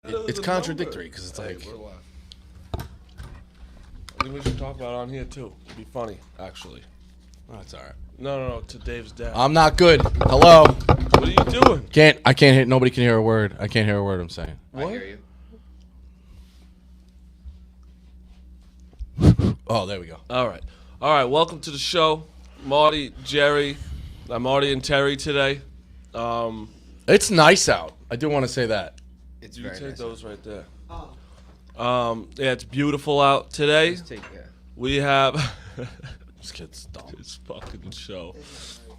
It's contradictory because it's like. We're live. I think we should talk about it on here too. It'd be funny, actually. Oh, that's all right. No, to Dave's dad. I'm not good. Hello. What are you doing? I can't hear. Nobody can hear a word. I can't hear a word I'm saying. What? I hear you. Oh, there we go. All right. Welcome to the show, Marty, Jerry. I'm Marty and Terry today. It's nice out. I do want to say that. It's You very take nice. those right there. Yeah, it's beautiful out today. Just take that. We have This kid's dumb. this fucking show.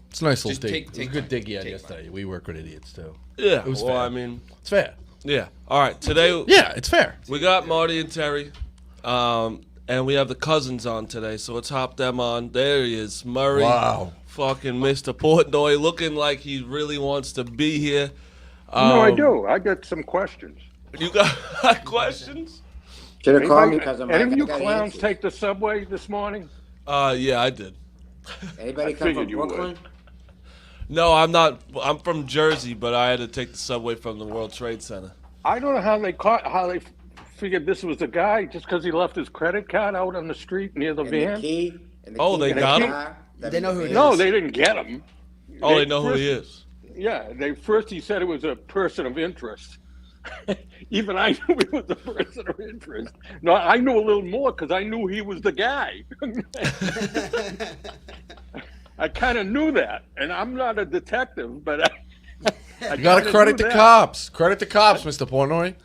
It's a nice little Just dig. take- It was a take good mine. dig he had Take yesterday. We work with idiots too. Yeah. It was well, fair. I mean, It's fair. yeah. All right. Today Yeah, it's fair. we got Marty and Terry, and we have the cousins on today. So let's hop them on. There he is, Murray. Wow. Fucking Mr. Portnoy, looking like he really wants to be here. No, I do. I got some questions. You got questions? Should have called me Anybody- because I'm Any of like, you I got clowns answers. take the subway this morning? Yeah, I did. Anybody I come from figured you would. Brooklyn? No, I'm not. I'm from Jersey, but I had to take the subway from the World Trade Center. I don't know how they figured this was the guy just because he left his credit card out on the street near the And van. the key? And the Oh, key they to the got him? car? They know who it No, is. they didn't get him. Oh, they know who he is. Yeah, first he said it was a person of interest. Even I knew he was a person of interest. No, I knew a little more because I knew he was the guy. I kind of knew that, and I'm not a detective, but I You gotta kinda credit knew the that. cops. Credit the cops, Mr. Portnoy.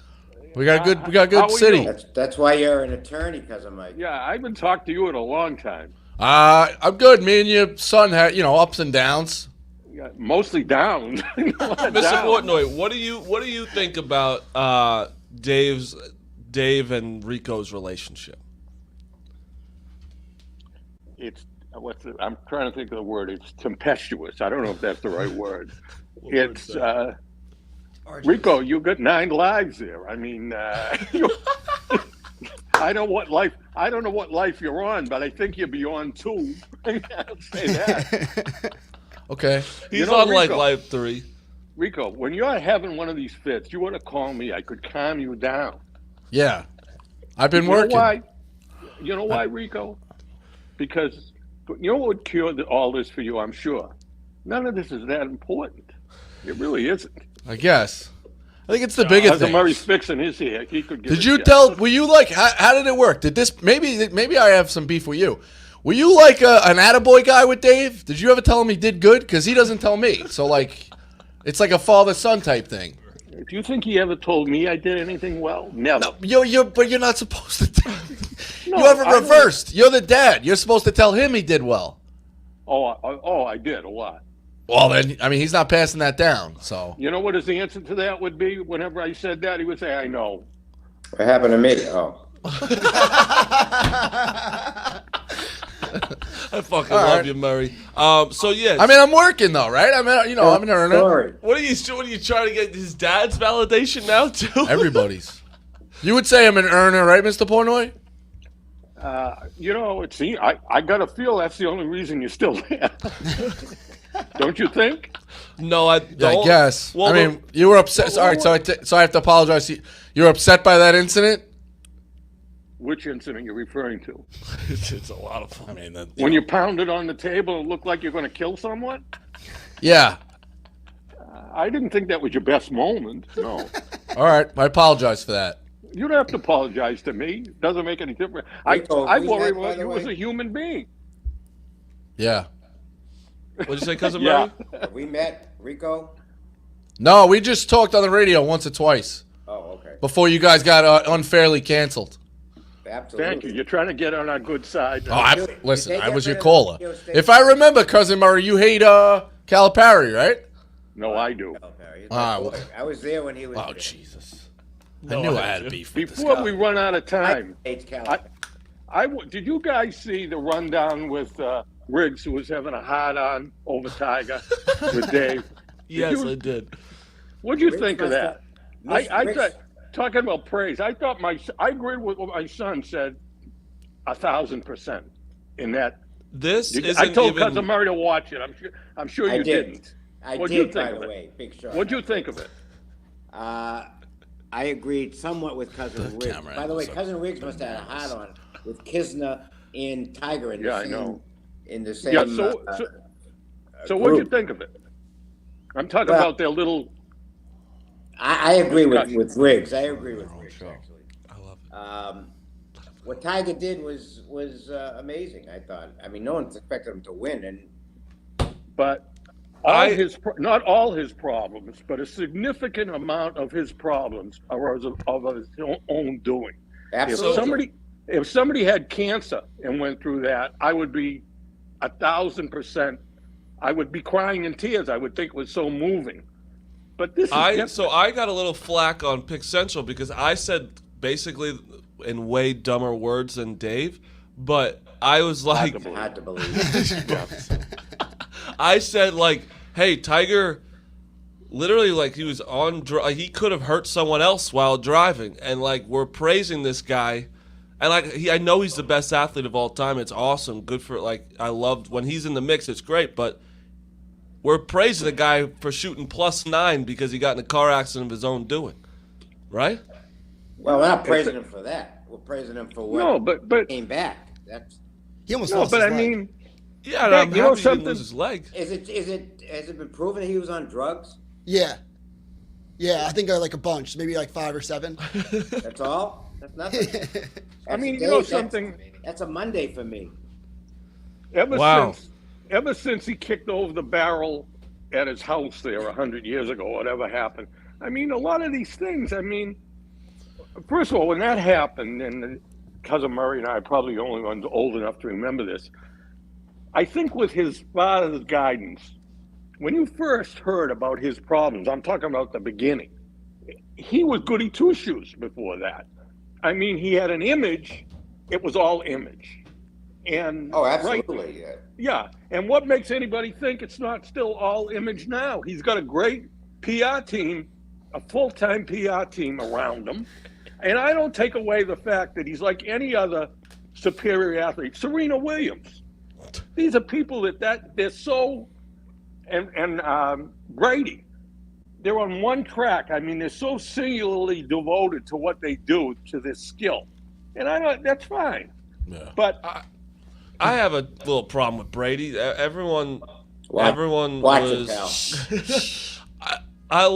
We got a How good are city. you? That's why you're an attorney, because I'm like, Yeah, I haven't talked to you in a long time. I'm good. Me and your son had, ups and downs. Yeah, mostly down. Mr. Portnoy, what do you think about Dave and Rico's relationship? I'm trying to think of the word. It's tempestuous. I don't know if that's the right word. word's It's Rico. You got 9 lives there. I mean, I don't know what life you're on, but I think you're beyond 2. I'll say that. Okay. He's You know, on like Rico- life 3. Rico, when you're having one of these fits, you want to call me. I could calm you down. Yeah. I've been You working. know why? You know why, Rico? Because you know what would cure all this for you, I'm sure? None of this is that important. It really isn't. I guess. I think it's the biggest As thing. Murray's fixing his hair, he could give Did a you shit. tell? Were you like? How did it work? Did this? Maybe I have some beef with you. Were you like an attaboy guy with Dave? Did you ever tell him he did good? Because he doesn't tell me. So like, it's like a father-son type thing. If you think he ever told me I did anything well, never. But you're not supposed to. No, You have it I reversed. You're the dad. You're supposed to tell him he did well. I did a lot. Well, then, I mean, he's not passing that down. So You know what his answer to that would be? Whenever I said that, he would say, "I know." what happened to me? Oh, I fucking All love right. you, Murray. So yeah, I mean, I'm working though, right? I mean, I'm an earner. sorry. what are you trying to get his dad's validation now too? Everybody's. You would say I'm an earner, right, Mr. Portnoy? I got to feel that's the only reason you're still there. Don't you think? No, I Yeah, I don't. guess. Well, I mean, you were upset. All right, so I have to apologize. You were upset by that incident? Which incident you're referring to? it's a lot of fun. I mean, When you pounded on the table and looked like you're going to kill someone? yeah. I didn't think that was your best moment. No. All right, I apologize for that. You don't have to apologize to me. It doesn't make any difference. I Rico, worry we met, by about the you as way. a human being. Yeah. What'd you say, cousin Yeah. Murray? Have we met, Rico? No, we just talked on the radio once or twice Oh, okay. before you guys got unfairly canceled. Absolutely. Thank you. You're trying to get on our good side. Oh, Did listen, they I get was your rid of caller. the radio station? If I remember, cousin Murray, you hate Calipari, right? No, I do. Okay, he's Ah, my well- boy. I was there when he was Oh there. Jesus! No, I knew I I had didn't. beef with this Before guy. we run out of I time, hate Cal. did you guys see the rundown with Riggs, who was having a hard-on over Tiger with Dave? Yes, you- I did. What'd you Riggs think of must that? have- I Riggs- thought, talking about praise, I agreed with what my son said 1,000% in that. This I isn't told even. cousin Murray to watch it. I'm sure I you didn't. didn't. I What'd you did, think by of the it? way. Big shot. What'd you think of it? I I agreed somewhat with Cousin Riggs. camera By the way, angles are Cousin Riggs must have had a hard on with Kisner and Tiger in the Yeah, I same. know. In the same. Yeah. So what'd you group. think of it? I'm talking Well, about their little. I agree Discussion. with Riggs. I agree with Riggs actually. I love it. What Tiger did was amazing. I thought. I mean, no one expected him to win, and But not all his problems, but a significant amount of his problems are of his own doing. absolutely. If somebody had cancer and went through that, I would be 1,000%. I would be crying in tears. I would think it was so moving. But this is So I got a little flack on Pick Central because I said basically in way dumber words than Dave, but I was like, Hard to believe. I said like, hey, Tiger, literally like he was he could have hurt someone else while driving, and like we're praising this guy, and like I know he's the best athlete of all time. It's awesome, good for like I loved when he's in the mix. It's great, but we're praising the guy for shooting +9 because he got in a car accident of his own doing, right? Well, we're not praising him for that. We're praising him for what but came back. That's He almost no, lost but his I leg. mean, Yeah, and Yeah, I'm you happy know he didn't something? lose his leg. has it been proven that he was on drugs? Yeah. Yeah, I think like a bunch, maybe like 5 or 7. That's all. That's nothing. I mean, That's you know Dave, something. That's a Monday for me. Wow. Ever since he kicked over the barrel at his house there 100 years ago, whatever happened. I mean, a lot of these things. I mean, first of all, when that happened, and cousin Murray and I are probably the only ones old enough to remember this. I think with his father's guidance, when you first heard about his problems, I'm talking about the beginning, he was goody two-shoes before that. I mean, he had an image. It was all image. And Oh, absolutely. Right, yeah. And what makes anybody think it's not still all image now? He's got a great PR team, a full-time PR team around him. And I don't take away the fact that he's like any other superior athlete. Serena Williams. These are people that they're so, and Brady, they're on one track. I mean, they're so singularly devoted to what they do, to their skill. And that's fine. Yeah. But I have a little problem with Brady. Everyone Watch was. it, pal. I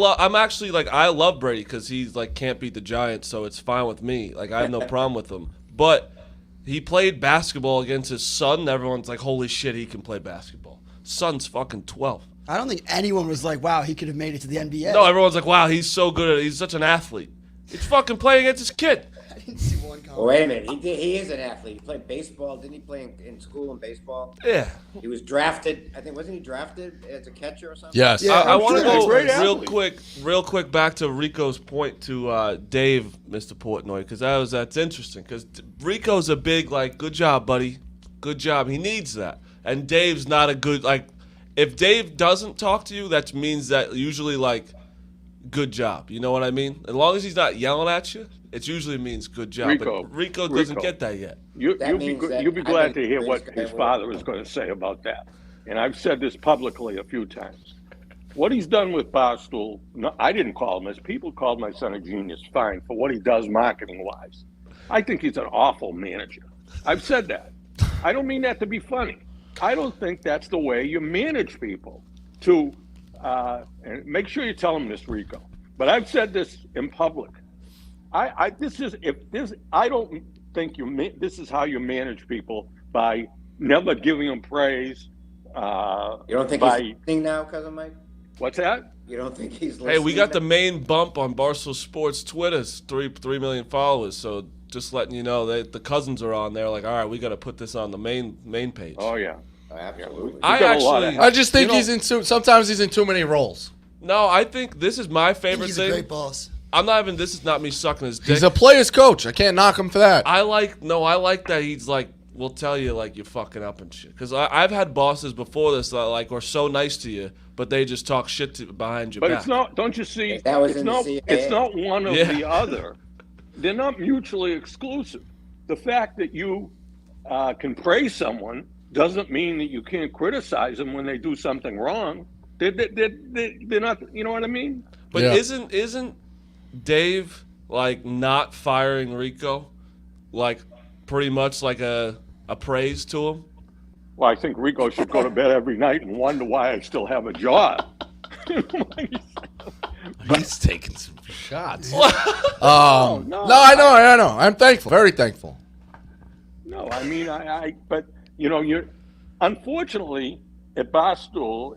love Brady because he's like can't beat the Giants, so it's fine with me. Like I have no problem with him. But he played basketball against his son. And everyone's like, holy shit, he can play basketball. Son's fucking 12. I don't think anyone was like, wow, he could have made it to the NBA. No, everyone's like, wow, he's so good at it. He's such an athlete. He's fucking playing against his kid. I didn't see one comment. Well, wait a minute. He is an athlete. He played baseball. Didn't he play in school in baseball? Yeah. He was drafted. I think wasn't he drafted as a catcher or something? Yes. Yeah. I I'm want to sure go he's a great real quick back to Rico's point to Dave, Mr. Portnoy, because that's interesting. Because Rico's a big good job, buddy, good job. He needs that, and Dave's not a good If Dave doesn't talk to you, that means that usually good job. You know what I mean? As long as he's not yelling at you, it usually means good job. But Rico doesn't get that yet. you'll be glad to hear what his father is going to say about that. And I've said this publicly a few times. What he's done with Barstool, no, I didn't call him this. People called my son a genius, fine, for what he does marketing-wise. I think he's an awful manager. I've said that. I don't mean that to be funny. I don't think that's the way you manage people. And make sure you tell him this, Rico. But I've said this in public. I don't think this is how you manage people, by never giving them praise. You don't think he's listening now, cousin Mike? What's that? You don't think he's listening? Hey, we got the now? main bump on Barstool Sports Twitter's 3 million followers. So just letting you know that the cousins are on there. Like, all right, we got to put this on the main page. Oh yeah. Oh, absolutely. I just think sometimes he's in too many roles. No, I think this is my I think favorite he's thing. a great boss. This is not me sucking his dick. He's a player's coach. I can't knock him for that. I like that he's we'll tell you you're fucking up and shit. Because I've had bosses before this that are so nice to you, but they just talk shit behind your But back. it's not. Don't you see? That was it's in the not. CIA. It's not one of the other. They're not mutually exclusive. The fact that you can praise someone doesn't mean that you can't criticize them when they do something wrong. They're not. You know what I mean? But Yeah. isn't Dave like not firing Rico, like pretty much like a praise to him? Well, I think Rico should go to bed every night and wonder why I still have a job. He's taking some shots. No, No, I know. I'm thankful, very thankful. No, I mean, but you know, unfortunately at Barstool,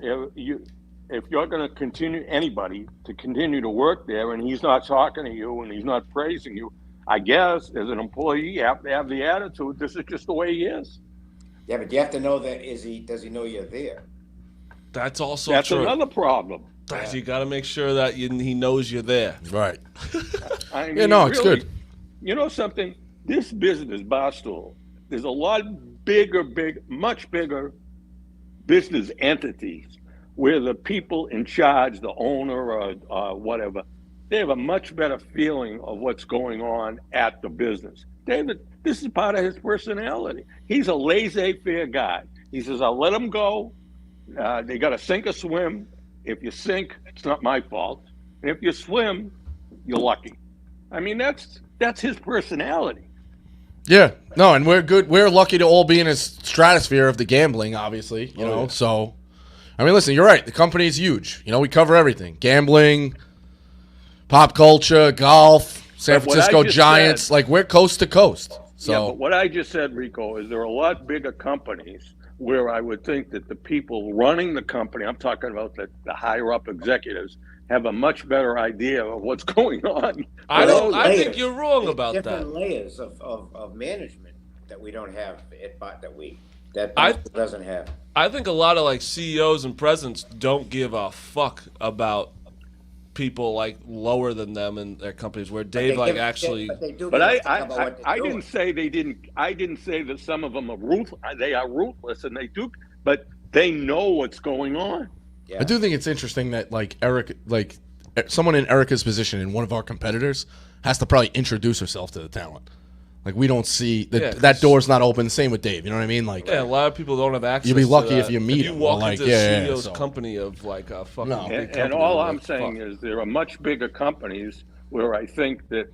if you're going to continue to work there, and he's not talking to you and he's not praising you, I guess as an employee, you have to have the attitude. This is just the way he is. Yeah, but you have to know that does he know you're there? That's also That's true. another problem. You got to make sure that he knows you're there. Right. I mean, Yeah, no, it's good. You know something? This business, Barstool, there's a lot much bigger business entities where the people in charge, the owner or whatever, they have a much better feeling of what's going on at the business. David, this is part of his personality. He's a laissez-faire guy. He says, I'll let them go. They got to sink or swim. If you sink, it's not my fault. And if you swim, you're lucky. I mean, that's his personality. Yeah, no, and we're good. We're lucky to all be in his stratosphere of the gambling, obviously. You know, so I mean, listen, you're right. The company's huge. You know, we cover everything: gambling, pop culture, golf, San Francisco Giants. Like we're coast to coast. So, yeah, but what I just said, Rico, is there are a lot bigger companies where I would think that the people running the company, I'm talking about the higher up executives, have a much better idea of what's going on. I think you're wrong about different that. layers of management that we don't have that I- doesn't have. I think a lot of like CEOs and presidents don't give a fuck about people like lower than them in their companies. Where Dave actually, But I didn't say they didn't. I didn't say that some of them are ruthless. They are ruthless, and they do. But they know what's going on. Yeah. I do think it's interesting that like someone in Erica's position in one of our competitors has to probably introduce herself to the talent. Like we don't see that door's not open. Same with Dave. You know what I mean? Like a lot of people don't have access. You'd be lucky to that. if you meet you him. walk Like, into a CEO's company of like a fucking big company. And all you're I'm like, saying fuck. is there are much bigger companies where I think that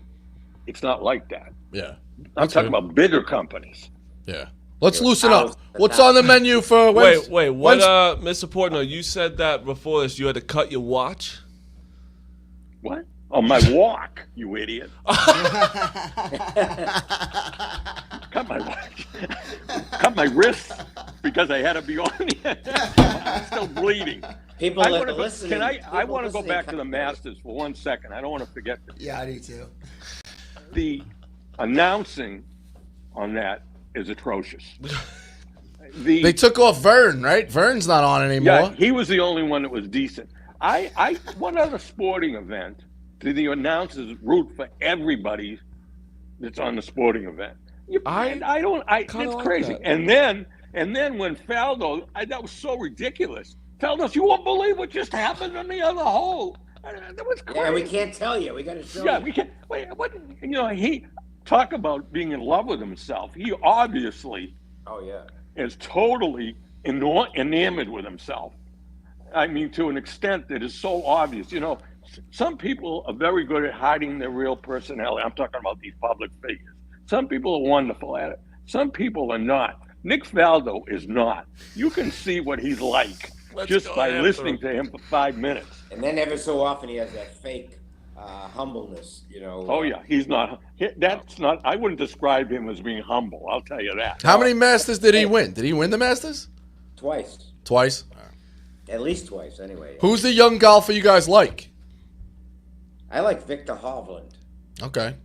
it's not like that. Yeah. I'm talking about bigger companies. Yeah. Let's loosen up. What's on the menu for Wednesday? Wait, what, Mr. Portnoy, you said that before this, you had to cut your watch? What? On my walk, you idiot. Cut my watch. Cut my wrist because I had to be on it. I'm still bleeding. People I that wanna are go- listening. Can I people want to go listening back to cut the their Masters for 1 second. I don't want to forget this. Yeah, I do too. The announcing on that is atrocious. They took off Vern, right? Vern's not on anymore. Yeah, he was the only one that was decent. What other sporting event do the announcers root for everybody that's on the sporting event? It's like crazy. that. And then when Faldo, that was so ridiculous. Faldo, you won't believe what just happened on the other hole. That was crazy. Yeah, we can't tell you. We got to show Yeah, you. we can't. Wait, what? You know, he talk about being in love with himself. He obviously Oh yeah. is totally enamored with himself. I mean, to an extent that is so obvious. You know, some people are very good at hiding their real personality. I'm talking about these public figures. Some people are wonderful at it. Some people are not. Nick Faldo is not. You can see what he's like just by listening to him for 5 minutes. And then every so often he has that fake humbleness, you know. Oh yeah, he's not. That's not. I wouldn't describe him as being humble. I'll tell you that. How many Masters did he win? Did he win the Masters? Twice. Twice. At least twice, anyway. Who's the young golfer you guys like? I like Victor Hovland. Okay.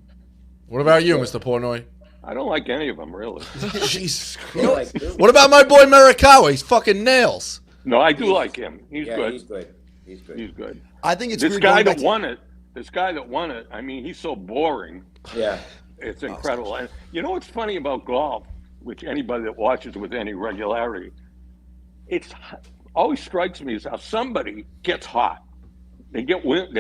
What about you, Mr. Portnoy? I don't like any of them really. Jesus Christ. You know, like, dude, What about my boy Merikawa? He's fucking nails. No, I do like him. He's yeah, good. he's good. He's good. He's good. I think it's This weird guy going back that to- won it. This guy that won it. I mean, he's so boring. Yeah. It's incredible. And you know what's funny about golf, which anybody that watches with any regularity, it's always strikes me as how somebody gets hot. They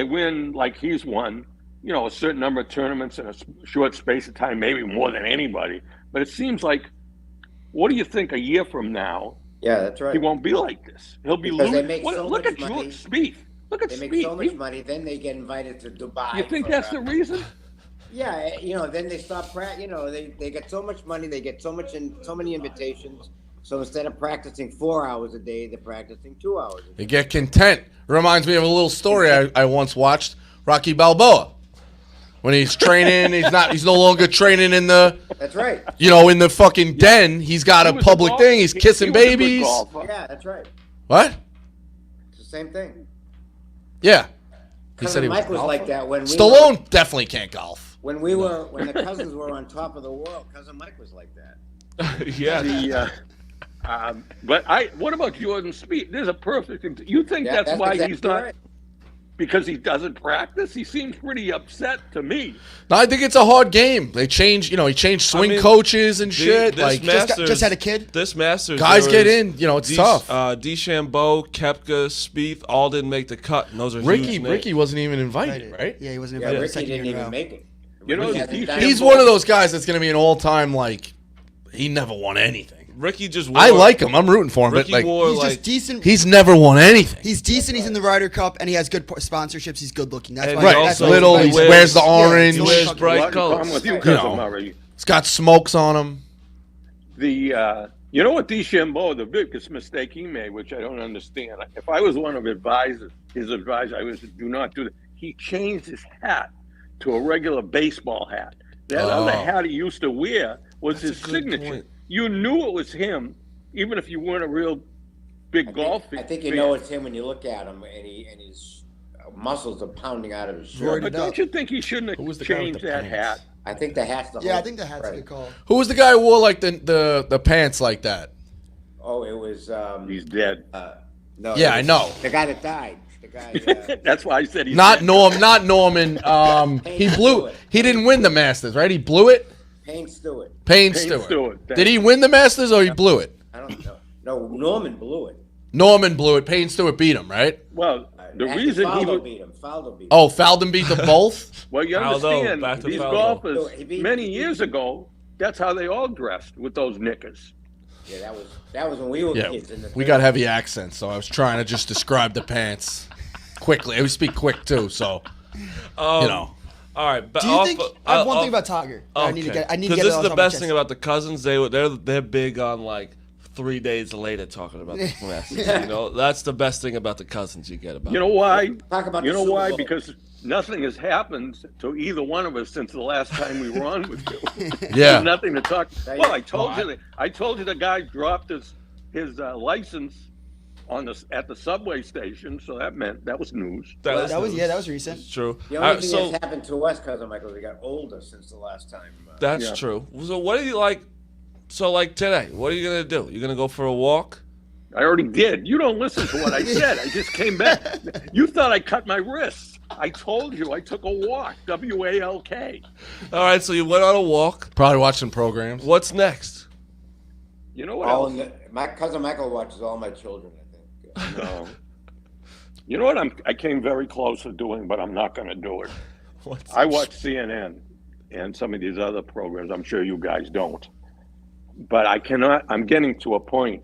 win like he's won, you know, a certain number of tournaments in a short space of time, maybe more than anybody. But it seems like, what do you think a year from now? Yeah, that's right. He won't be like this. He'll be Because they losing. make so Look much at money. Spieth. Look at They Spieth. make so much money, then they get invited to Dubai. You think for, that's the reason? Yeah, then they stop practicing. They get so much money, they get so many invitations. So instead of practicing 4 hours a day, they're practicing 2 hours a day. They get content. Reminds me of a little story I once watched. Rocky Balboa. When he's training, he's no longer training in the. That's right. In the fucking den. He's got a public thing. He's kissing babies. Yeah, that's right. What? It's the same thing. Yeah. He Cousin said he Mike was like that when Stallone definitely can't golf. When the cousins were on top of the world, cousin Mike was like that. Yeah. But what about Jordan Spieth? There's a perfect thing. You think that's why exactly he's not? right. Because he doesn't practice? He seems pretty upset to me. No, I think it's a hard game. They changed, he changed swing coaches and shit. This Like Masters, just had a kid. This Masters, guys get in. It's tough. DeChambeau, Koepka, Spieth all didn't make the cut, and those are huge names. Ricky wasn't even invited, right? Yeah, he wasn't Yeah, invited. Ricky second didn't year in a even row. make it. You know, Ricky hasn't done He's it. one of those guys that's going to be an all-time, he never won anything. Ricky just I like him. I'm rooting for him. Ricky but wore He's like just decent. he's never won anything. He's decent. He's in the Ryder Cup, and he has good sponsorships. He's good looking. That's And why. he Right. That's also why Little, he's he invited. wears the Yeah, orange. he he's wears always bright What colors. problem with you, You cousin know. Murray? He's got smokes on him. You know what, DeChambeau, the biggest mistake he made, which I don't understand. If I was one of his advisors, I would do not do that. He changed his hat to a regular baseball hat. That other hat he used to wear was That's his a good signature. point. You knew it was him, even if you weren't a real big golf fan. I think you know it's him when you look at him, and his muscles are pounding out of his shirt. Roided But up. don't you think he shouldn't Who was have the guy with changed the that pants? hat? I think the hat's the Yeah, I whole think the hat's a right. good call. Who was the guy who wore the pants like that? Oh, it was. He's dead. No. Yeah, it I was know. The guy that died. The guy. That's why I said he's Not dead. Norman. He didn't win the Masters, right? He blew it. Payne Stewart. Payne Payne Stewart. Stewart, thank Did he you. win the Masters or he blew it? I don't know. No, Norman blew it. Norman blew it. Payne Stewart beat him, right? Well, the Actually, reason he Faldo was... beat him. Faldo beat him. Oh, Falden beat them both? Well, you Faldo, understand, back to these Faldo. golfers, He beat- many years ago, that's how they all dressed, with those knickers. Yeah, that was when we were Yeah, kids. In the we got heavy accents, so I was trying to just describe the pants quickly. I speak quick too, so All right, but Do you think? I have one thing about Tiger. that I need to get. I need to Because get this it is off the my best chest. thing about the cousins. They're big on like 3 days later talking about the Masters. That's the best thing about the cousins you get about. You know why? Talk about You the know Super why? Bowl. Because nothing has happened to either one of us since the last time we were on with you. yeah. There's nothing to talk. Yeah, Well, yeah. I told you the guy dropped his license at the subway station, so that was news. That was recent. It's true. The only thing So that's happened to us, cousin Michael, we got older since the last time. that's Yeah. true. So what do you like? So like today, what are you gonna do? You gonna go for a walk? I already did. You don't listen to what I said. I just came back. You thought I cut my wrists. I told you I took a walk. WALK. All right, so you went on a walk. Probably watching programs. What's next? You know what All else? my cousin Michael watches all my children, I think. No. You know what I came very close to doing, but I'm not going to do it. I watch CNN and some of these other programs. I'm sure you guys don't. But I cannot, I'm getting to a point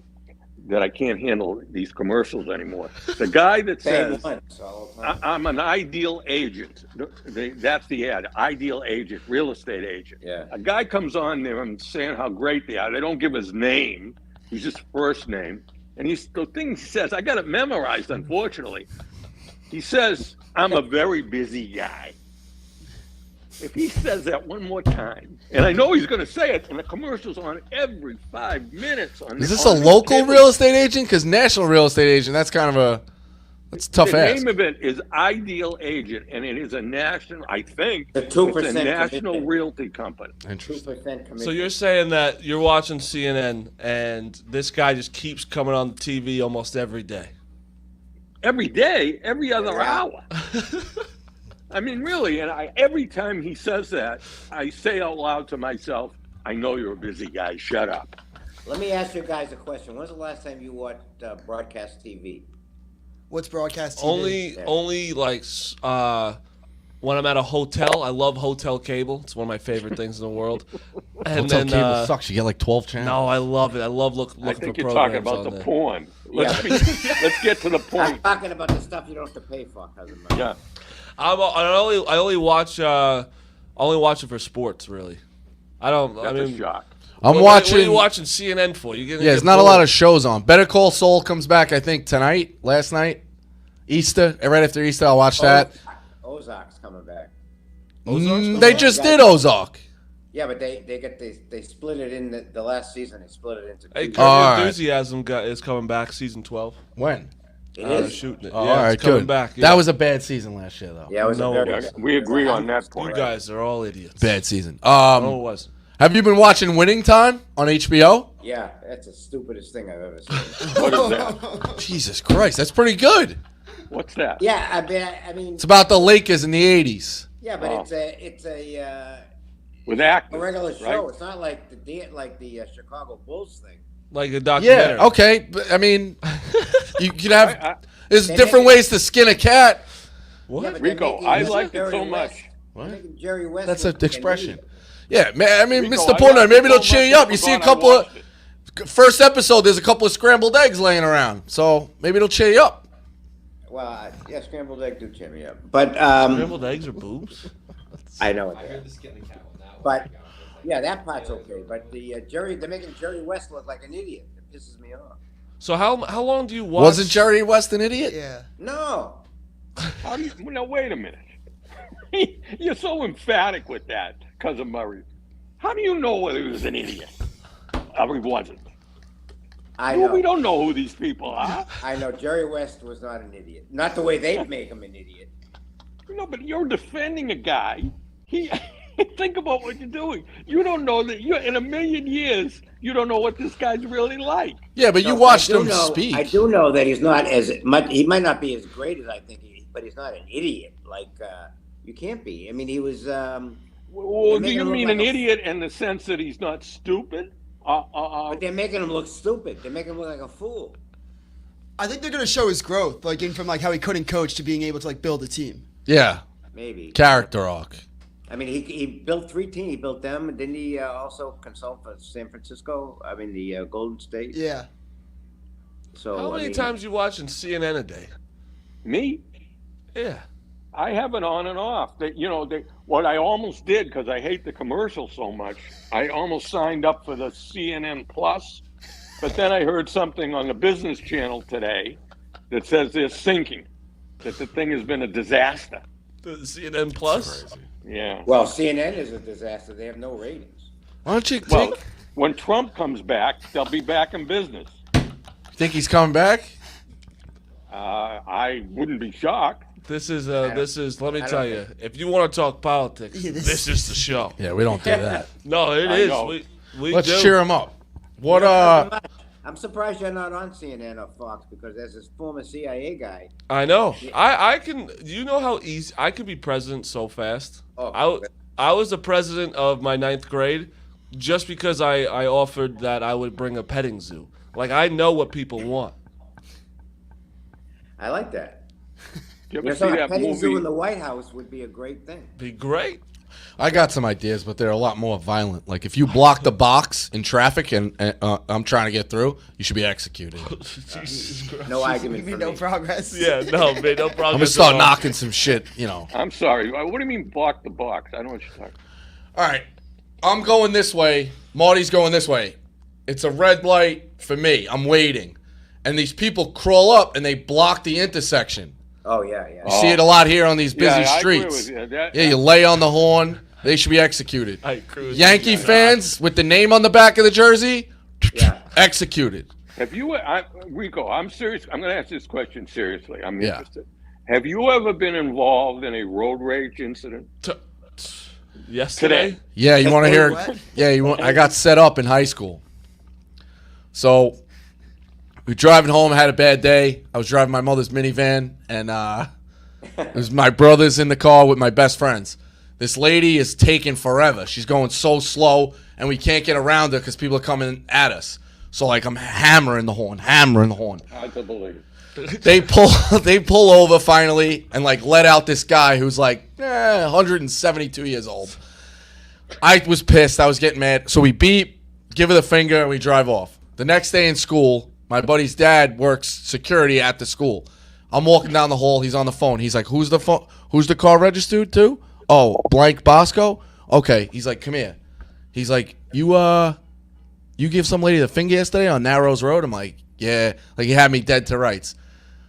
that I can't handle these commercials anymore. The guy that Same says, ones all the time. I'm an ideal agent. That's the ad, ideal agent, real estate agent. Yeah. A guy comes on there and saying how great they are. They don't give his name. He's just first name. And the thing he says, I got it memorized, unfortunately. He says, I'm a very busy guy. If he says that one more time, and I know he's going to say it, and the commercial's on every 5 minutes. Is this a local real estate agent? Because national real estate agent, that's kind of that's a tough The ask. name of it is Ideal Agent, and it is a national, I think, The 2% it's a national commitment. realty company. Interesting. 2% commission. So you're saying that you're watching CNN and this guy just keeps coming on the TV almost every day. Every day, every other Yeah. hour. I mean, really, and every time he says that, I say out loud to myself, I know you're a busy guy, shut up. Let me ask you guys a question. When's the last time you watched broadcast TV? What's broadcast TV? Only like when I'm at a hotel. I love hotel cable. It's one of my favorite things in the world. And Hotel then cable sucks. You get like 12 channels. no, I love it. I love looking I for think you're programs talking about on the there. porn. Let's get to the I'm point. talking about the stuff you don't have to pay for, cousin Mike. Yeah. I only watch only watch it for sports, really. I don't. That's I mean, a shock. I'm what watching. are you watching CNN for? Yeah, there's not a lot of shows on. Better Call Saul comes back, I think, tonight, last night. Easter, right after Easter, I'll watch that. Ozark's coming back. They just did Ozark. Yeah, but they split it in the last season. They split it into Hey, two. Curb All right. Enthusiasm is coming back, season 12. When? It is. Shooting it. Oh, Yeah, all right, it's coming good. back. That was a bad season last year, though. Yeah, it was No, a very. Yeah, we agree on that You point. guys are all idiots. Bad season. No, it wasn't. Have you been watching Winning Time on HBO? Yeah, that's the stupidest thing I've ever seen. What is that? Jesus Christ, that's pretty good. What's that? Yeah, I mean, It's about the Lakers in the 80s. yeah, but Oh. it's a With actors, regular show. right? It's not like the Chicago Bulls thing. Like a documentary. Yeah, okay. But, I mean, you could have. There's They different make it- ways to skin a cat. What? Yeah, but they're Rico, making I Jerry liked it so West- much. they're making Jerry West. That's look an like expression. idiot. Yeah, man. I mean, Rico, Mr. I Portnoy, liked maybe it it'll so cheer much, you up. I You see a forgot I couple of. watched it. First episode, there's a couple of scrambled eggs laying around. So maybe it'll cheer you up. Well, yeah, scrambled egg do cheer me up, but Scrambled eggs or boobs? I know it. I heard the skin the cat on that one. But yeah, that part's okay. But the they're making Jerry West look like an idiot. It pisses me off. So how long do you watch? Wasn't Jerry West an idiot? Yeah. No, How do you, now, wait a minute. You're so emphatic with that, Cousin Murray. How do you know whether he was an idiot or he wasn't? I Well, we know. don't know who these people are. I know. Jerry West was not an idiot. Not the way they make him an idiot. No, but you're defending a guy. He think about what you're doing. You don't know that you in a million years you don't know what this guy's really like. Yeah, but you No, watched I do him know- speak. I do know that he's not as much. He might not be as great as I think, but he's not an idiot. Like you can't be. I mean, he was. Well, do make you him look mean like an a- idiot in the sense that he's not stupid? But they're making him look stupid. They're making him look like a fool. I think they're gonna show his growth, like in from like how he couldn't coach to being able to like build a team. Yeah, Maybe. character arc. I mean, he built 3 teams. He built them. Didn't he also consult for San Francisco? I mean, the Golden State. Yeah. So How I many mean, times you watching CNN a day? Me? Yeah. I have it on and off. What I almost did, because I hate the commercials so much, I almost signed up for the CNN Plus, but then I heard something on the Business Channel today that says they're sinking, that the thing has been a disaster. The CNN Plus. Yeah. Well, CNN is a disaster. They have no ratings. Why don't you Well, think? when Trump comes back, they'll be back in business. Think he's coming back? I wouldn't be shocked. This is let me I don't tell you, if you want to talk politics, Yeah, this is the show. Yeah, we don't do that. No, it I is. know. We Let's do. cheer him up. What I'm surprised you're not on CNN or Fox because there's this former CIA guy. I know. I can. You know how easy I could be president so fast. Oh, I was the president of my 9th grade, just because I offered that I would bring a petting zoo. Like I know what people want. I like that. You You ever see know, a that petting zoo in movie? the White House would be a great thing. Be great. I got some ideas, but they're a lot more violent. Like if you block the box in traffic and I'm trying to get through, you should be executed. Jesus Christ. No argument for no me. progress. Yeah, no, man, no problem. I'm gonna start knocking some shit. I'm sorry. What do you mean block the box? I don't know what you're talking. All right, I'm going this way. Marty's going this way. It's a red light for me. I'm waiting, and these people crawl up and they block the intersection. Oh yeah, yeah. You see it a lot here on these busy Yeah, I agree streets. with you. Yeah, you lay on the horn. They should be executed. Hey, Cruz, Yankee fans with the name on the back of the jersey, Yeah. executed. Have you, Rico? I'm serious. I'm going to ask this question seriously. I'm Yeah. interested. Have you ever been involved in a road rage incident? Yesterday. Today. Yeah, you want to hear? What? Yeah, you want? I got set up in high school. So we were driving home. Had a bad day. I was driving my mother's minivan, and it was my brothers in the car with my best friends. This lady is taking forever. She's going so slow, and we can't get around her because people are coming at us. So like I'm hammering the horn. Hard to believe. They pull over finally and like let out this guy who's like 172 years old. I was pissed. I was getting mad. So we beep, give her the finger, and we drive off. The next day in school, my buddy's dad works security at the school. I'm walking down the hall. He's on the phone. He's like, "Who's the car registered to?" "Oh, blank Bosco." Okay. He's like, come here. He's like, you give some lady the finger yesterday on Narrows Road? I'm like, yeah. Like, he had me dead to rights.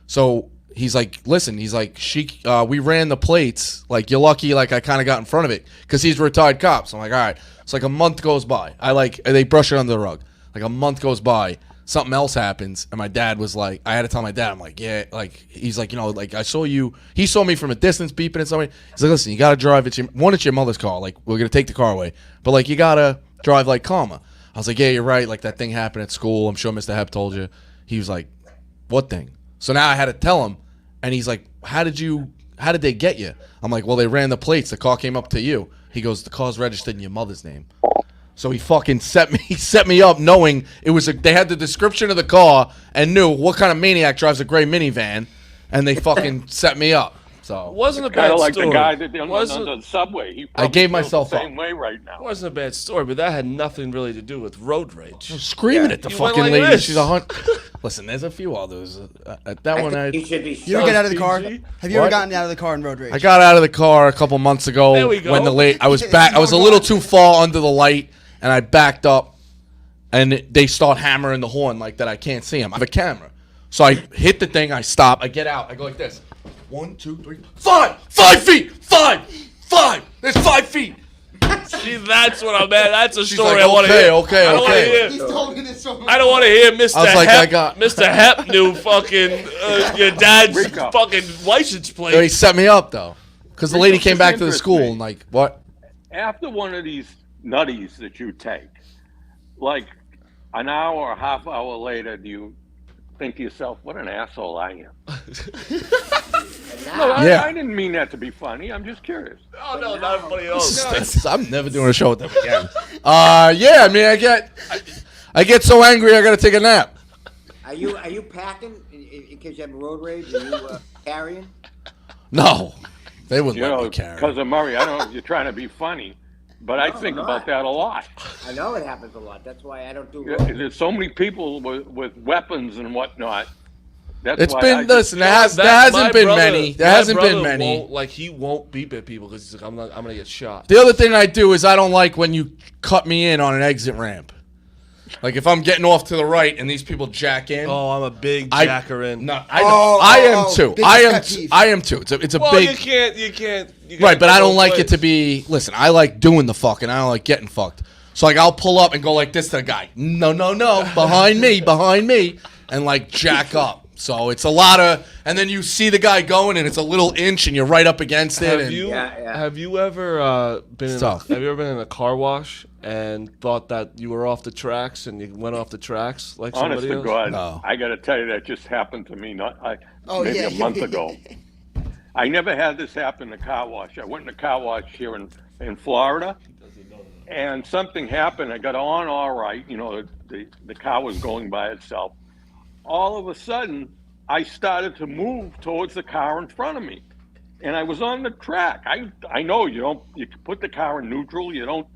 So he's like, listen, he's like, we ran the plates. Like, you're lucky, like, I kind of got in front of it because he's a retired cop. So I'm like, all right. It's like a month goes by. They brush it under the rug. Like, a month goes by. Something else happens. And my dad was like, I had to tell my dad, I'm like, yeah. Like, he's like, like, I saw you. He saw me from a distance beeping at somebody. He's like, listen, you got to drive. It's your mother's car. Like, we're going to take the car away. But, like, you got to drive like calmer. I was like, yeah, you're right. Like, that thing happened at school. I'm sure Mr. Hep told you. He was like, what thing? So now I had to tell him. And he's like, how did they get you? I'm like, well, they ran the plates. The car came up to you. He goes, the car's registered in your mother's name. So he fucking set me up knowing it was they had the description of the car and knew what kind of maniac drives a gray minivan, and they fucking set me up. So Wasn't a Kind bad of like story. the guy that on Wasn't- the subway. He I gave probably feels myself the same up. way right now. Wasn't a bad story, but that had nothing really to do with road rage. screaming at the You went fucking like lady. this. She's a hunt. Listen, there's a few others. At that one, You should be You ever get out of the car? PG? Have you ever What? gotten out of the car in road rage? I got out of the car a couple months ago There we go. when I was back. I was a little too far under the light, and I backed up, and they start hammering the horn like that. I can't see them. I have a camera, so I hit the thing. I stop. I get out. I go like this. 1, 2, 3, 5 feet. 5. There's 5 feet. See, that's what I'm at. That's a She's story like, I want to hear. okay. I don't wanna hear- He's told me this so much. I don't want to hear Mr. I was like, Hep. I got- Mr. Hep knew fucking your dad's Rico. fucking license He plate. set me up though, because the Rico, lady came this back to the interests school me. and like, what? After one of these nutties that you take, like an hour or a half hour later, do you think to yourself, what an asshole I am? No, Yeah. I didn't mean that to be funny. I'm just curious. Oh, no, not everybody else. I'm never doing a show with them again. Yeah, I mean, I get so angry I gotta take a nap. Are you packing in case you have road rage? Are you carrying? No, they wouldn't You let know, me carry. because of Murray, I don't know if you're trying to be funny, but I think I'm about not. that a lot. I know it happens a lot. That's why I don't do Yeah, road. There's so many people with weapons and whatnot. That's It's why been I just- listen. There My hasn't been brother- many. There my hasn't been brother many. won't- like, he won't beep at people because he's like, I'm gonna get shot. The other thing I do is I don't like when you cut me in on an exit ramp. Like if I'm getting off to the right and these people jack in. Oh, I'm a big I- jacker in. No, I am too. big I am. pet peeve. I am too. It's a Well, big. you can't. You gotta Right, but go I don't both like ways. it to be. Listen, I like doing the fucking. I don't like getting fucked. So like I'll pull up and go like this to the guy. No, behind me, and like jack up. So it's a lot of, and then you see the guy going, and it's a little inch, and you're right up against it. Have and you Yeah. have you ever been in Tough. have you ever been in a car wash and thought that you were off the tracks and you went off the tracks like Honest somebody to else? God, No. I got to tell you that just happened to me Oh, maybe yeah. a month ago. I never had this happen in a car wash. I went in a car wash here in Florida, and something happened. I got on all right. You know, the car was going by itself. All of a sudden, I started to move towards the car in front of me, and I was on the track. I know you put the car in neutral. You don't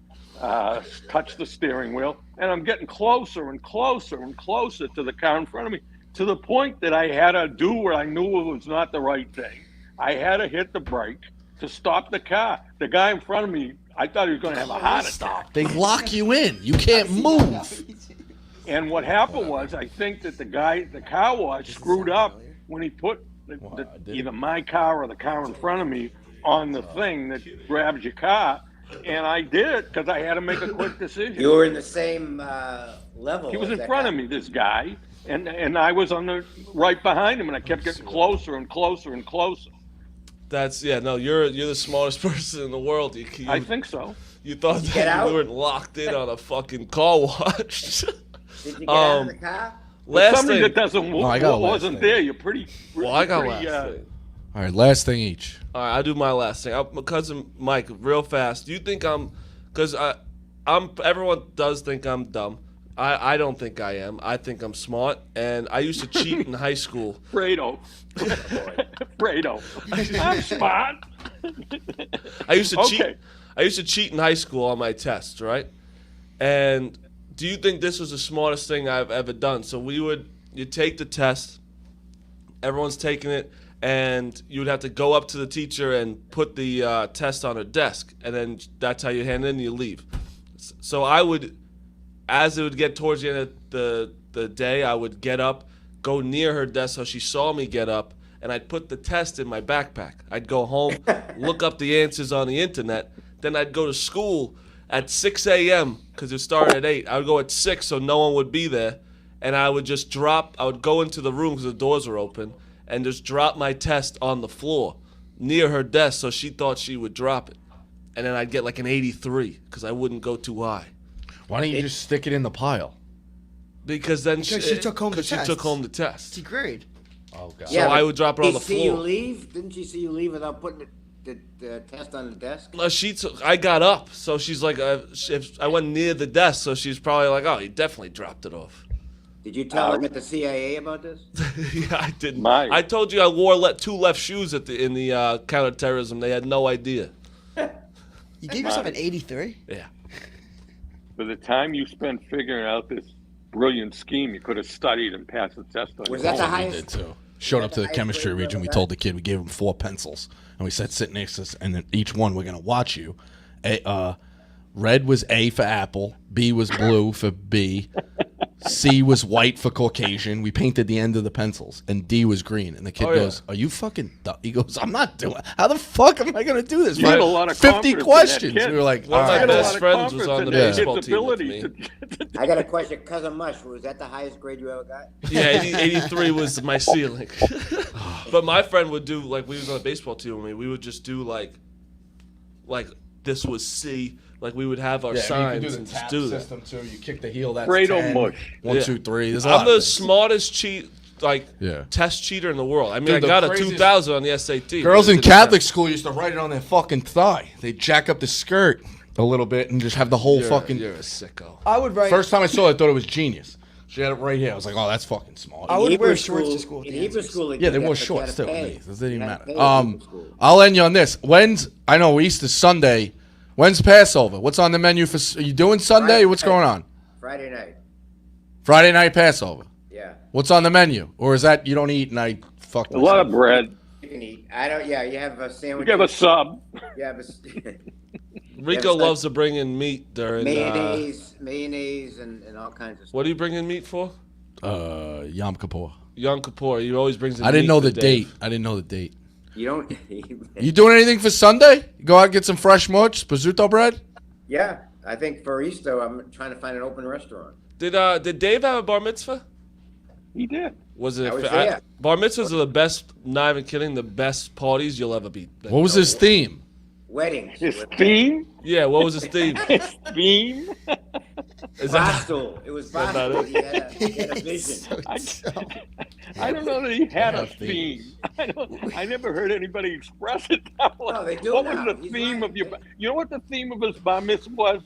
touch the steering wheel, and I'm getting closer and closer and closer to the car in front of me, to the point that I had to do what I knew was not the right thing. I had to hit the brake to stop the car. The guy in front of me, I thought he was going to have a heart attack. they lock you in. You can't move. And what happened was, I think that the car wash screwed up when he put either my car or the car in front of me on the thing that grabs your car. And I did it because I had to make a quick decision. You were in the same level. He was as in that front guy. of me, this guy, and I was on the right behind him, and I kept getting closer and closer and closer. You're the smartest person in the world. You I think so. you thought get that out? you weren't locked in on a fucking car wash. Did you get out of the car? Last Somebody thing. that doesn't I got a last wasn't thing. there. You're pretty. Well, I got pretty, last thing. All right, last thing each. All right, I'll do my last thing. My cousin Mike, real fast. Do you think because I'm everyone does think I'm dumb. I don't think I am. I think I'm smart, and I used to cheat in high school. Fredo. Fredo. I'm smart. I used to Okay. cheat. I used to cheat in high school on my tests, right? And do you think this was the smartest thing I've ever done? So you take the test, everyone's taking it, and you would have to go up to the teacher and put the test on her desk, and then that's how you hand it in and you leave. So I would, as it would get towards the end of the day, I would get up, go near her desk so she saw me get up, and I'd put the test in my backpack. I'd go home, look up the answers on the internet, then I'd go to school at 6 a.m. because it started at 8. I would go at 6 so no one would be there, and I would just I would go into the room because the doors were open, and just drop my test on the floor near her desk so she thought she would drop it. And then I'd get like an 83 because I wouldn't go too high. Why don't you just stick it in the pile? Because then Because she took home the test. she took home the test. She grade. Oh god. So I would drop her on the See you floor. leave? Didn't she see you leave without putting the test on the desk? No, I got up, so she's like, if I went near the desk, so she's probably like, oh, he definitely dropped it off. Did you tell them at the CIA about this? Yeah, I didn't. My- I told you I wore two left shoes in the counterterrorism. They had no idea. You gave yourself an 83? Yeah. For the time you spent figuring out this brilliant scheme, you could have studied and passed the test on Was your that the own. We highest? did too. Showed up to the highest chemistry grade you region. ever We got? told the kid we gave him 4 pencils, and we said sit next to us, and then each one we're gonna watch you. Red was A for apple, B was blue for B, C was white for Caucasian. We painted the end of the pencils, and D was green. And the kid Oh, yeah. goes, "Are you fucking?" He goes, "I'm not doing. How the fuck am I gonna do this?" You had a lot of 50 confidence in that questions. kid. We were like, One of "All my right." best friends was on the baseball team with me. I got a question. Cousin Mush, was that the highest grade you ever got? Yeah, 83 was my ceiling. But my friend would do, like, we was on a baseball team with me. We would just do, like this was C. Like, we would have our signs and just do that. system too. You kick the heel. That's Fredo 10. mush. 1, Yeah. 2, 3. There's a lot I'm the of things. smartest Yeah. test cheater in the world. I mean, Dude, I the got a craziest- 2,000 on the SAT. Girls but in it didn't Catholic matter. school used to write it on their fucking thigh. They jack up the skirt a little bit and just have the whole fucking. You're a sicko. I would write. First time I saw it, I thought it was genius. She had it right here. I was like, "Oh, that's fucking smart." I would Hebrew wear shorts to school- school with In the Hebrew answers. school, Yeah, they you wore had to shorts too. pay. It doesn't even You had matter. to pay in Hebrew school. I'll end you on this. I know Easter Sunday. When's Passover? What's on the menu for? Are you doing Sunday? Friday What's night. going on? Friday night. Friday night Passover. Yeah. What's on the menu? Or is that you don't eat and I fuck A lot of bread. You can eat. I don't. Yeah, you have a We sandwich. have a sub. You have Rico Yeah, loves to bring in meat during. mayonnaise, and all kinds of stuff. What do you bring in meat for? Yom Kippur. Yom Kippur. He always brings in I didn't meat know for the Dave. date. I didn't know the date. You don't. You doing anything for Sunday? You go out and get some fresh much, prosciutto bread? Yeah, I think for Easter, I'm trying to find an open restaurant. Did Dave have a bar mitzvah? He did. Was it? I was there. Bar mitzvahs are the best. Not even kidding. The best parties you'll ever be. What was his theme? Weddings. His theme? Yeah. What was his theme? His theme? Is that? Barstool. It was that not Barstool. it? He had a vision. I don't know that he had a theme. theme. I never heard anybody express it that way. No, they do What now. was the He's theme right. of your? You know what the theme of his bar mitzvah was?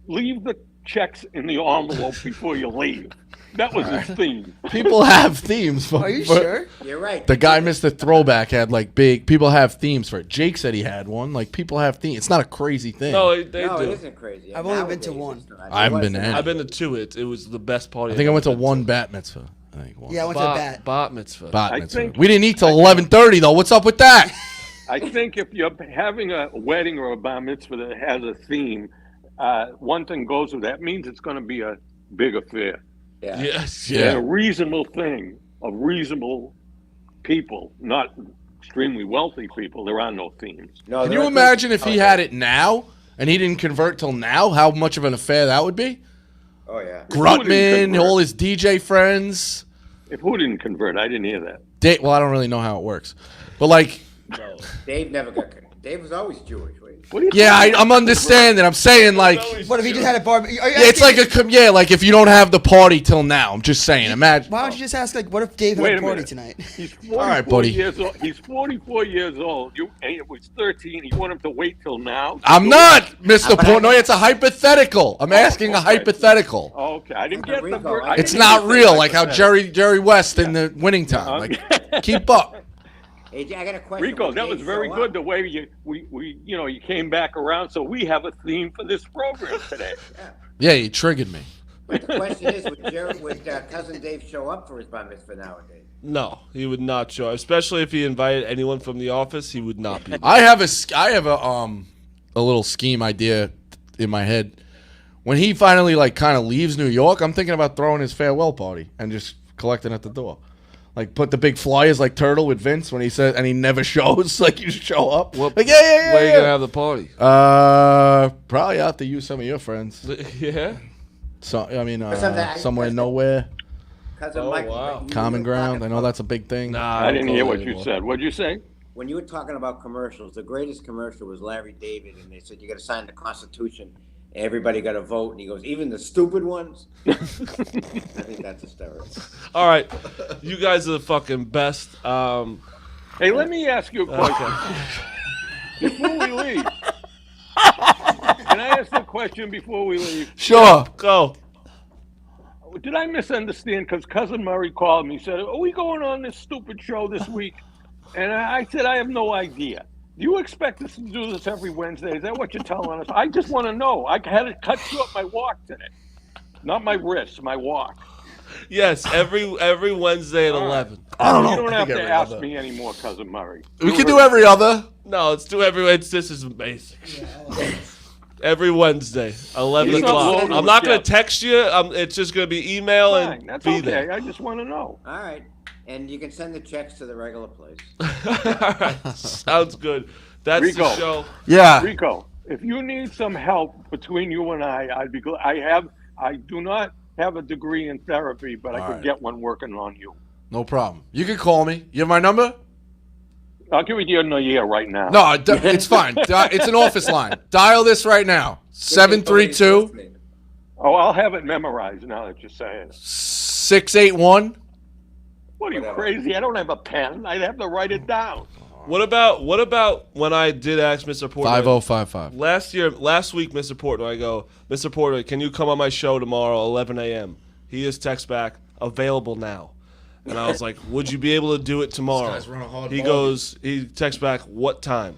Leave the checks in the envelope before you leave. That was his theme. People have themes. Are you but sure? You're right. The guy Mr. Throwback had like big. People have themes for it. Jake said he had one. Like people have themes. It's not a crazy thing. No, they No, do. it isn't crazy. I've only been to Nowadays, one. it's not. I haven't It been to wasn't. any. I've been to two. It was the best party. I think I went to I've ever one been bat mitzvah. I think one. Yeah, I went to the bat. Bat mitzvah. Bat I mitzvah. think- We didn't eat till 11:30 though. What's up with that? I think if you're having a wedding or a bar mitzvah that has a theme, one thing goes with that means it's going to be a big affair. Yeah. Yes. Yeah. And a reasonable thing of reasonable people, not extremely wealthy people. There are no themes. No, Can there you are imagine things- if he had it now and he didn't convert till now? How much of an affair that would be? Oh yeah. Grutman, convert? all his DJ friends. If who didn't convert, I didn't hear that. Well, I don't really know how it works, but like, No, Dave never got. Dave was always Jewish. Wait. What do you yeah, think? I'm understanding. I'm saying like, What if he just had a bar? Are you yeah, it's like like if you don't have the party till now. I'm just saying. Imagine. Why don't you just ask, like, what if Dave Wait had a a party minute. tonight? He's 44 All right, buddy. years old. He's 44 years old. And it was 13. You want him to wait till now? I'm not, Mr. Portnoy. It's a hypothetical. I'm asking a okay. hypothetical. Okay, I didn't get the Rico, word. I It's didn't not hear you real, say like how hypothetical. Jerry West in the winning time. Like, keep up. Hey, I got a question. Rico, Will that Dave was very show good. up? The way you came back around. So we have a theme for this program today. Yeah, you triggered me. But the question is, would cousin Dave show up for his bar mitzvah nowadays? No, he would not show. Especially if he invited anyone from the office, he would not be. I have a little scheme idea in my head. When he finally like kind of leaves New York, I'm thinking about throwing his farewell party and just collecting at the door. Like put the big flyers like Turtle with Vince when he says, and he never shows. Like you just show up. Like yeah. Where are you gonna have the party? Probably out to use some of your friends. Yeah. So I mean, something- somewhere nowhere, Cousin Oh, Mike, wow. you common were ground. talking I know about- that's a big thing. Nah, I didn't don't hear go what you anymore. said. What'd you say? When you were talking about commercials, the greatest commercial was Larry David, and they said you got to sign the Constitution. Everybody got to vote, and he goes, even the stupid ones. I think that's hysterical. All right, you guys are the fucking best. Hey, let me ask you a question. Before we leave, can I ask a question before we leave? Sure. Go. Did I misunderstand? Because Cousin Murray called me, said, "Are we going on this stupid show this week?" And I said, "I have no idea. Do you expect us to do this every Wednesday? Is that what you're telling us?" I just want to know. I had to cut short my walk today, not my wrist, my walk. Yes, every Wednesday at 11. I don't know. You don't I have think to every ask other. me anymore, Cousin Murray. We could do every other. No, let's do every Wednesday. This is amazing. Every Wednesday, 11 He's not o'clock. loaded I'm with not going shit. to text you. It's just going to be email Fine, and that's be okay. there. I just want to know. All right. And you can send the checks to the regular place. All right, sounds good. That's Rico. the show. Yeah. Rico, if you need some help between you and I'd be glad. I do not have a degree in therapy, but I All could right. get one working on you. No problem. You can call me. You have my number? I'll give it to you in a year right now. No, it's fine. It's an office line. Dial this right now. 732 Oh, I'll have it memorized now that you're saying it. 681. What are you Whatever. crazy? I don't have a pen. I'd have to write it down. What about when I did ask Mr. Portnoy? 5055. Last week, Mr. Portnoy, I go, Mr. Portnoy, can you come on my show tomorrow, 11 a.m.? He just texts back, available now. And I was like, would you be able to do it tomorrow? This guy's run a hard He ball. goes, he texts back, what time?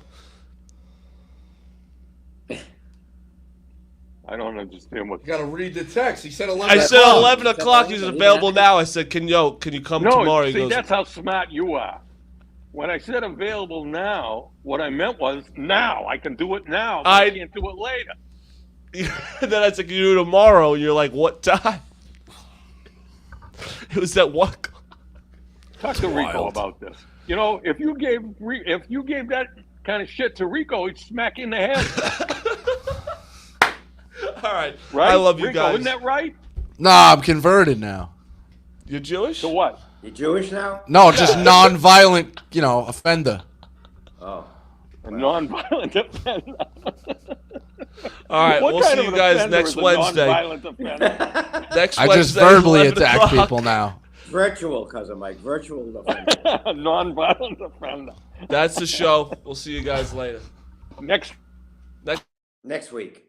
I don't understand what. You got to read the text. He said 11 I said o'clock. 11 o'clock. He's available now. I said, can you come No, tomorrow? He see, goes, that's how smart you are. When I said available now, what I meant was now. I can do it now, but I can't do it later. and then I said, can you do it tomorrow? And you're like, what time? It was at 1 o'clock. Talk to Rico wild. about this. You know, if you gave that kind of shit to Rico, he'd smack you in the head. All right. Right? I love you Rico, guys. Isn't that right? Nah, I'm converted now. You're Jewish? So what? You Jewish now? No, just non-violent, offender. Oh. A non-violent offender. All right. What We'll kind see of you guys offender next is a Wednesday. non-violent offender? Next I Wednesday. just verbally 11 attack o'clock. people now. Virtual, cousin Mike. Virtual. A non-violent offender. That's the show. We'll see you guys later. Next Next week.